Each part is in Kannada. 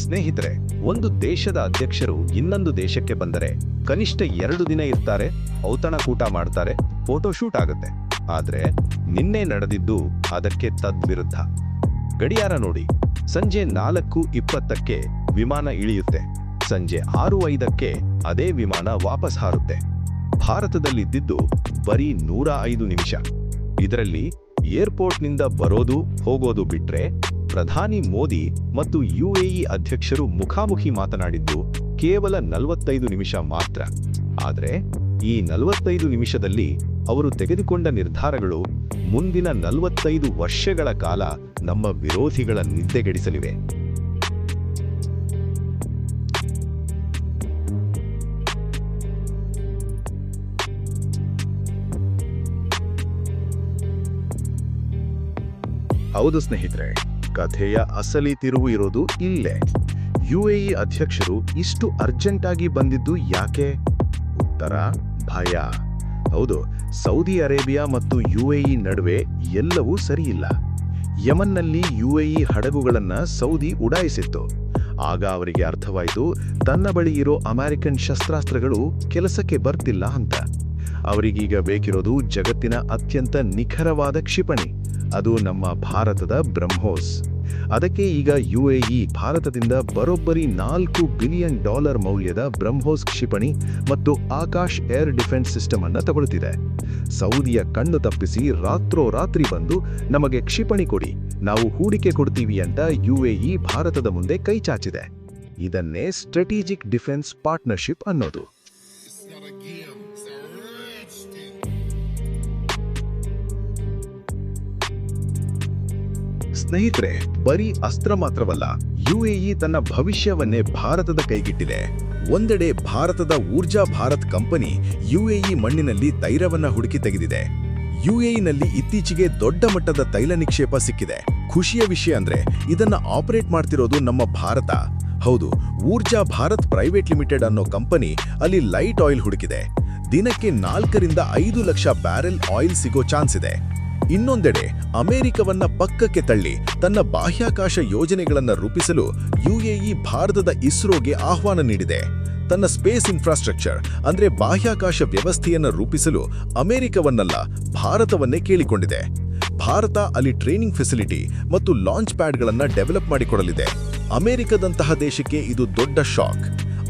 ಸ್ನೇಹಿತರೆ, ಒಂದು ದೇಶದ ಅಧ್ಯಕ್ಷರು ಇನ್ನೊಂದು ದೇಶಕ್ಕೆ ಬಂದರೆ ಕನಿಷ್ಠ 2 ದಿನ ಇರ್ತಾರೆ, ಔತಣಕೂಟ ಮಾಡ್ತಾರೆ, ಫೋಟೋಶೂಟ್ ಆಗುತ್ತೆ. ಆದ್ರೆ ನಿನ್ನೆ ನಡೆದಿದ್ದು ಅದಕ್ಕೆ ತದ್ವಿರುದ್ಧ. ಗಡಿಯಾರ ನೋಡಿ, ಸಂಜೆ 4:20ಕ್ಕೆ ವಿಮಾನ ಇಳಿಯುತ್ತೆ, ಸಂಜೆ 6:05ಕ್ಕೆ ಅದೇ ವಿಮಾನ ವಾಪಸ್ ಹಾರುತ್ತೆ. ಭಾರತದಲ್ಲಿದ್ದಿದ್ದು ಬರೀ 105 ನಿಮಿಷ. ಇದರಲ್ಲಿ ಏರ್ಪೋರ್ಟ್ನಿಂದ ಬರೋದು ಹೋಗೋದು ಬಿಟ್ರೆ ಪ್ರಧಾನಿ ಮೋದಿ ಮತ್ತು UAE ಅಧ್ಯಕ್ಷರು ಮುಖಾಮುಖಿ ಮಾತನಾಡಿದ್ದು ಕೇವಲ 45 ನಿಮಿಷ ಮಾತ್ರ. ಆದರೆ ಈ 45 ನಿಮಿಷದಲ್ಲಿ ಅವರು ತೆಗೆದುಕೊಂಡ ನಿರ್ಧಾರಗಳು ಮುಂದಿನ 45 ವರ್ಷಗಳ ಕಾಲ ನಮ್ಮ ವಿರೋಧಿಗಳ ನಿದ್ದೆಗೆಡಿಸಲಿವೆ. ಹೌದು ಸ್ನೇಹಿತರೆ, ಕಥೆಯ ಅಸಲಿ ತಿರುವು ಇರೋದು ಇಲ್ಲೇ. UAE ಅಧ್ಯಕ್ಷರು ಇಷ್ಟು ಅರ್ಜೆಂಟಾಗಿ ಬಂದಿದ್ದು ಯಾಕೆ? ಉತ್ತರ ಭಯ. ಹೌದು, ಸೌದಿ ಅರೇಬಿಯಾ ಮತ್ತು UAE ನಡುವೆ ಎಲ್ಲವೂ ಸರಿಯಿಲ್ಲ. ಯಮನ್ನಲ್ಲಿ UAE ಹಡಗುಗಳನ್ನ ಸೌದಿ ಉಡಾಯಿಸಿತ್ತು. ಆಗ ಅವರಿಗೆ ಅರ್ಥವಾಯಿತು, ತನ್ನ ಬಳಿ ಇರೋ ಅಮೆರಿಕನ್ ಶಸ್ತ್ರಾಸ್ತ್ರಗಳು ಕೆಲಸಕ್ಕೆ ಬರ್ತಿಲ್ಲ ಅಂತ. ಅವರಿಗೀಗ ಬೇಕಿರೋದು ಜಗತ್ತಿನ ಅತ್ಯಂತ ನಿಖರವಾದ ಕ್ಷಿಪಣಿ, ಅದು ನಮ್ಮ ಭಾರತದ ಬ್ರಹ್ಮೋಸ್. ಅದಕ್ಕೆ ಈಗ UAE ಭಾರತದಿಂದ ಬರೋಬ್ಬರಿ $4 ಬಿಲಿಯನ್ ಮೌಲ್ಯದ ಬ್ರಹ್ಮೋಸ್ ಕ್ಷಿಪಣಿ ಮತ್ತು ಆಕಾಶ್ ಏರ್ ಡಿಫೆನ್ಸ್ ಸಿಸ್ಟಮ್ ಅನ್ನು ತಗೊಳ್ತಿದೆ. ಸೌದಿಯ ಕಣ್ಣು ತಪ್ಪಿಸಿ ರಾತ್ರೋರಾತ್ರಿ ಬಂದು ನಮಗೆ ಕ್ಷಿಪಣಿ ಕೊಡಿ, ನಾವು ಹೂಡಿಕೆ ಕೊಡ್ತೀವಿ ಅಂತ UAE ಭಾರತದ ಮುಂದೆ ಕೈ ಚಾಚಿದೆ. ಇದನ್ನೇ ಸ್ಟ್ರಾಟಜಿಕ್ ಡಿಫೆನ್ಸ್ ಪಾರ್ಟ್ನರ್ಶಿಪ್ ಅನ್ನೋದು. ಸ್ನೇಹಿತರೆ, ಬರೀ ಅಸ್ತ್ರ ಮಾತ್ರವಲ್ಲ, UAE ತನ್ನ ಭವಿಷ್ಯವನ್ನೇ ಭಾರತದ ಕೈಗಿಟ್ಟಿದೆ. ಒಂದೆಡೆ ಭಾರತದ ಊರ್ಜಾ ಭಾರತ್ ಕಂಪನಿ UAE ಮಣ್ಣಿನಲ್ಲಿ ತೈಲವನ್ನ ಹುಡುಕಿ ತೆಗೆದಿದೆ. UAEನಲ್ಲಿ ಇತ್ತೀಚೆಗೆ ದೊಡ್ಡ ಮಟ್ಟದ ತೈಲ ನಿಕ್ಷೇಪ ಸಿಕ್ಕಿದೆ. ಖುಷಿಯ ವಿಷಯ ಅಂದ್ರೆ ಇದನ್ನ ಆಪರೇಟ್ ಮಾಡ್ತಿರೋದು ನಮ್ಮ ಭಾರತ. ಹೌದು, ಊರ್ಜಾ ಭಾರತ್ ಪ್ರೈವೇಟ್ ಲಿಮಿಟೆಡ್ ಅನ್ನೋ ಕಂಪನಿ ಅಲ್ಲಿ ಲೈಟ್ ಆಯಿಲ್ ಹುಡುಕಿದೆ. ದಿನಕ್ಕೆ 4 ರಿಂದ 5 ಲಕ್ಷ ಬ್ಯಾರೆಲ್ ಆಯಿಲ್ ಸಿಗೋ ಚಾನ್ಸ್ ಇದೆ. ಇನ್ನೊಂದೆಡೆ ಅಮೆರಿಕವನ್ನ ಪಕ್ಕಕ್ಕೆ ತಳ್ಳಿ ತನ್ನ ಬಾಹ್ಯಾಕಾಶ ಯೋಜನೆಗಳನ್ನು ರೂಪಿಸಲು UAE ಭಾರತದ ಇಸ್ರೋಗೆ ಆಹ್ವಾನ ನೀಡಿದೆ. ತನ್ನ ಸ್ಪೇಸ್ ಇನ್ಫ್ರಾಸ್ಟ್ರಕ್ಚರ್ ಅಂದ್ರೆ ಬಾಹ್ಯಾಕಾಶ ವ್ಯವಸ್ಥೆಯನ್ನು ರೂಪಿಸಲು ಅಮೆರಿಕವನ್ನಲ್ಲ, ಭಾರತವನ್ನೇ ಕೇಳಿಕೊಂಡಿದೆ. ಭಾರತ ಅಲ್ಲಿ ಟ್ರೈನಿಂಗ್ ಫೆಸಿಲಿಟಿ ಮತ್ತು ಲಾಂಚ್ ಪ್ಯಾಡ್ಗಳನ್ನು ಡೆವಲಪ್ ಮಾಡಿಕೊಡಲಿದೆ. ಅಮೆರಿಕದಂತಹ ದೇಶಕ್ಕೆ ಇದು ದೊಡ್ಡ ಶಾಕ್.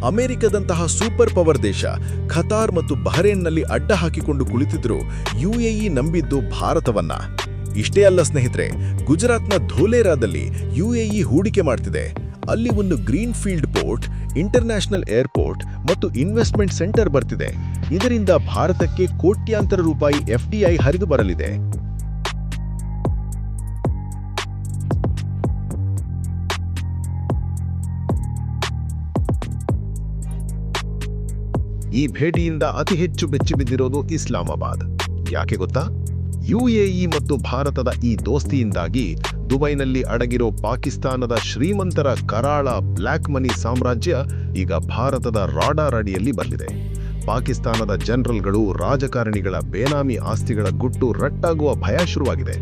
ಅಮೆರಿಕದಂತಹ ಸೂಪರ್ ಪವರ್ ದೇಶ ಖತಾರ್ ಮತ್ತು ಬಹರೇನ್ನಲ್ಲಿ ಅಡ್ಡ ಹಾಕಿಕೊಂಡು ಕುಳಿತಿದ್ರು UAE ನಂಬಿದ್ದು ಭಾರತವನ್ನ. ಇಷ್ಟೇ ಅಲ್ಲ ಸ್ನೇಹಿತರೆ, ಗುಜರಾತ್ನ ಧೋಲೇರಾದಲ್ಲಿ UAE ಹೂಡಿಕೆ ಮಾಡ್ತಿದೆ. ಅಲ್ಲಿ ಒಂದು green field port, international airport ಮತ್ತು ಇನ್ವೆಸ್ಟ್ಮೆಂಟ್ ಸೆಂಟರ್ ಬರ್ತಿದೆ. ಇದರಿಂದ ಭಾರತಕ್ಕೆ ಕೋಟ್ಯಾಂತರ ರೂಪಾಯಿ FDI ಹರಿದು ಬರಲಿದೆ. ಈ ಭೇಟಿಯಿಂದ ಅತಿ ಹೆಚ್ಚು ಬೆಚ್ಚಿಬಿದ್ದಿರೋದು ಇಸ್ಲಾಮಾಬಾದ್. ಯಾಕೆ ಗೊತ್ತಾ? UAE ಮತ್ತು ಭಾರತದ ಈ ದೋಸ್ತಿಯಿಂದಾಗಿ ದುಬೈನಲ್ಲಿ ಅಡಗಿರೋ ಪಾಕಿಸ್ತಾನದ ಶ್ರೀಮಂತರ ಕರಾಳ ಬ್ಲ್ಯಾಕ್ ಮನಿ ಸಾಮ್ರಾಜ್ಯ ಈಗ ಭಾರತದ ರಾಡಾರ್ ಅಡಿಯಲ್ಲಿ ಬರಲಿದೆ. ಪಾಕಿಸ್ತಾನದ ಜನರಲ್ಗಳು, ರಾಜಕಾರಣಿಗಳ ಬೇನಾಮಿ ಆಸ್ತಿಗಳ ಗುಟ್ಟು ರಟ್ಟಾಗುವ ಭಯ ಶುರುವಾಗಿದೆ.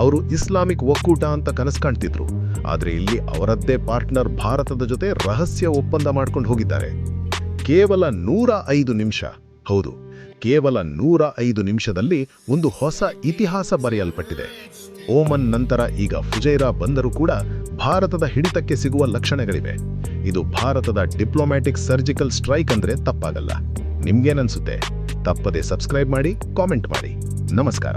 ಅವರು ಇಸ್ಲಾಮಿಕ್ ಒಕ್ಕೂಟ ಅಂತ ಕನಸು ಕಾಣ್ತಿದ್ರು. ಆದರೆ ಇಲ್ಲಿ ಅವರದ್ದೇ ಪಾರ್ಟ್ನರ್ ಭಾರತದ ಜೊತೆ ರಹಸ್ಯ ಒಪ್ಪಂದ ಮಾಡ್ಕೊಂಡು ಹೋಗಿದ್ದಾರೆ. ಕೇವಲ 105 ನಿಮಿಷ. ಹೌದು, ಕೇವಲ 105 ನಿಮಿಷದಲ್ಲಿ ಒಂದು ಹೊಸ ಇತಿಹಾಸ ಬರೆಯಲ್ಪಟ್ಟಿದೆ. ಓಮನ್ ನಂತರ ಈಗ ಫುಜೈರಾ ಬಂದರೂ ಕೂಡ ಭಾರತದ ಹಿಡಿತಕ್ಕೆ ಸಿಗುವ ಲಕ್ಷಣಗಳಿವೆ. ಇದು ಭಾರತದ ಡಿಪ್ಲೊಮ್ಯಾಟಿಕ್ ಸರ್ಜಿಕಲ್ ಸ್ಟ್ರೈಕ್ ಅಂದ್ರೆ ತಪ್ಪಾಗಲ್ಲ. ನಿಮ್ಗೇನನ್ಸುತ್ತೆ? ತಪ್ಪದೆ ಸಬ್ಸ್ಕ್ರೈಬ್ ಮಾಡಿ, ಕಾಮೆಂಟ್ ಮಾಡಿ. ನಮಸ್ಕಾರ.